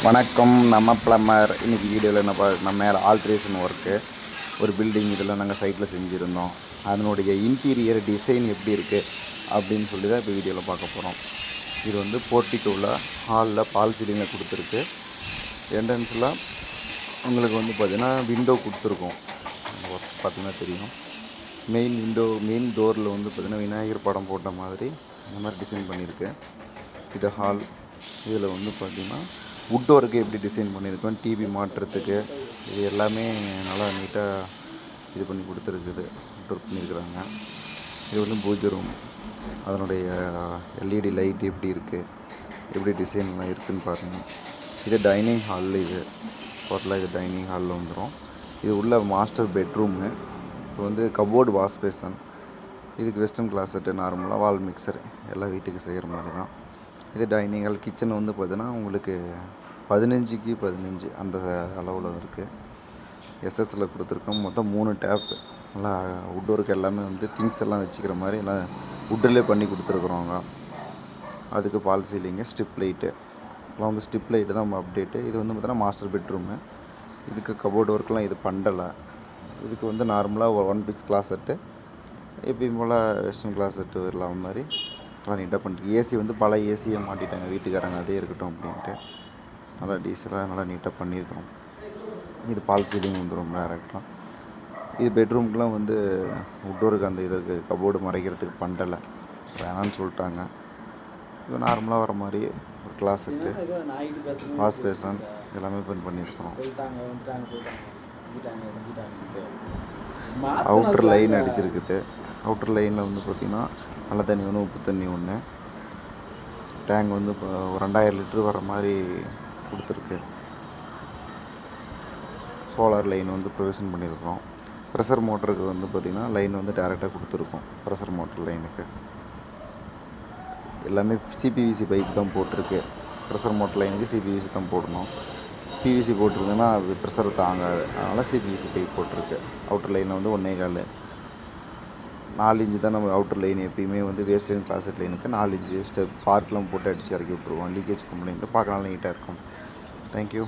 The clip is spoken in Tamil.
வணக்கம். நம்ம பிளம்பர். இன்றைக்கி வீடியோவில் நம்ம மேலே ஆல்ட்ரேஷன் ஒர்க்கு ஒரு பில்டிங் இதில் நாங்கள் சைட்டில் செஞ்சுருந்தோம். அதனுடைய இன்டீரியர் டிசைன் எப்படி இருக்குது அப்படின்னு சொல்லி தான் இப்போ வீடியோவில் பார்க்க போகிறோம். இது வந்து போர்ட்டிக்கோவில் ஹாலில் பால் சீலிங்கில் கொடுத்துருக்கு. என்ட்ரன்ஸில் உங்களுக்கு வந்து பார்த்திங்கன்னா விண்டோ கொடுத்துருக்கோம். ஒர்க் பார்த்திங்கன்னா தெரியும். மெயின் டோரில் வந்து பார்த்திங்கன்னா விநாயகர் படம் போட்ட மாதிரி இந்த மாதிரி டிசைன் பண்ணியிருக்கு. இது ஹால். இதில் வந்து பார்த்திங்கன்னா வுட் ஒர்க்கு எப்படி டிசைன் பண்ணியிருக்கோம், டிவி மாட்டுறதுக்கு இது எல்லாமே நல்லா நீட்டாக இது பண்ணி கொடுத்துருக்குது. வுட் ஒர்க் பண்ணியிருக்கிறாங்க. இது வந்து பூஜை ரூம். அதனுடைய எல்இடி லைட் எப்படி இருக்குது, எப்படி டிசைன்லாம் இருக்குதுன்னு பாருங்கள். இது டைனிங் ஹாலில் இது டோட்டலாக இது டைனிங் ஹாலில் வந்துடும். இது உள்ள மாஸ்டர் பெட்ரூமு. இப்போ வந்து கபோர்டு வாஷ் பேசன். இதுக்கு வெஸ்டர்ன் கிளாஸெட்டு நார்மலாக வால் மிக்சர் எல்லாம் வீட்டுக்கு செய்கிற மாதிரி தான். இது டைனிங் ஹால். கிச்சன் வந்து பார்த்தீங்கன்னா உங்களுக்கு 15க்கு 15 அந்த அளவில் இருக்குது. எஸ்எஸ்சில் கொடுத்துருக்கோம். மொத்தம் 3 டேப்பு. நல்லா வுட் ஒர்க் எல்லாமே வந்து திங்ஸ் எல்லாம் வச்சுக்கிற மாதிரி எல்லாம் வுட்டிலே பண்ணி கொடுத்துருக்குறோங்க. அதுக்கு பால் சீலிங்கு, ஸ்ட்ரிப் லைட்டு எல்லாம் வந்து ஸ்ட்ரிப் லைட்டு தான் அப்டேட்டு. இது வந்து பார்த்தீங்கன்னா மாஸ்டர் பெட்ரூமு. இதுக்கு கபோர்டு ஒர்க்கெலாம் இது பண்ணலை. இதுக்கு வந்து நார்மலாக ஒரு 1 பீஸ் கிளாஸெட்டு எப்பயும் போல் வெஸ்டர்ன் கிளாஸெட்டு இல்லாத மாதிரி நல்லா நீட்டாக பண்ணிட்டு, ஏசி வந்து பழைய ஏசியை மாட்டிட்டாங்க வீட்டுக்காரங்க, அதே இருக்கட்டும் அப்படின்ட்டு நல்லா டீசலாக நல்லா நீட்டாக பண்ணியிருக்கோம். இது பால் சீலிங் வந்துடும் டேரெக்டாக. இது பெட்ரூம்க்குலாம் வந்து வுட் ஒர்க் அந்த இதுக்கு கபோர்டு மறைக்கிறதுக்கு பண்ணலை, வேணான்னு சொல்லிட்டாங்க. இது நார்மலாக வர மாதிரி ஒரு கிளாஸெட்டு, வாஷ் பேசன் எல்லாமே பண்ணியிருக்கிறோம். Outer line அடிச்சிருக்குது. அவுட்டர் லைனில் வந்து பார்த்திங்கன்னா நல்ல தண்ணி ஒன்று, உப்பு தண்ணி ஒன்று. டேங்க் வந்து இப்போ 2000 லிட்டரு வர மாதிரி கொடுத்துருக்கு. சோலார் லைன் வந்து ப்ரொவிஷன் பண்ணியிருக்கிறோம். ப்ரெஷர் மோட்டருக்கு வந்து பார்த்திங்கன்னா லைன் வந்து டேரெக்டாக கொடுத்துருக்கோம். ப்ரெஷர் மோட்டர் லைனுக்கு எல்லாமே சிபிவிசி பைப் தான் போட்டிருக்கு. ப்ரெஷர் மோட்டர் லைனுக்கு சிபிவிசி தான் போடணும். பிவிசி போட்டிருந்ததுன்னா அது ப்ரெஷர் தாங்காது. அதனால் சிபிவிசி பைப் போட்டிருக்கு. அவுட்டர் லைனில் வந்து 1.25 4 இன்ச்சு தான் நம்ம அவுட்டர் லைன். எப்பயுமே வந்து வேஸ்ட் லைன் கிளாஸெட் லைனுக்கு 4 இன்ச்சு ஸ்டெப் பார்க்லாம் போட்டு அடித்து இறக்கி விட்ருவோம். லீக்கேஜ் கம்ப்ளைண்ட்டு பார்க்கலாம் நீட்டாக இருக்கும். தேங்க்யூ.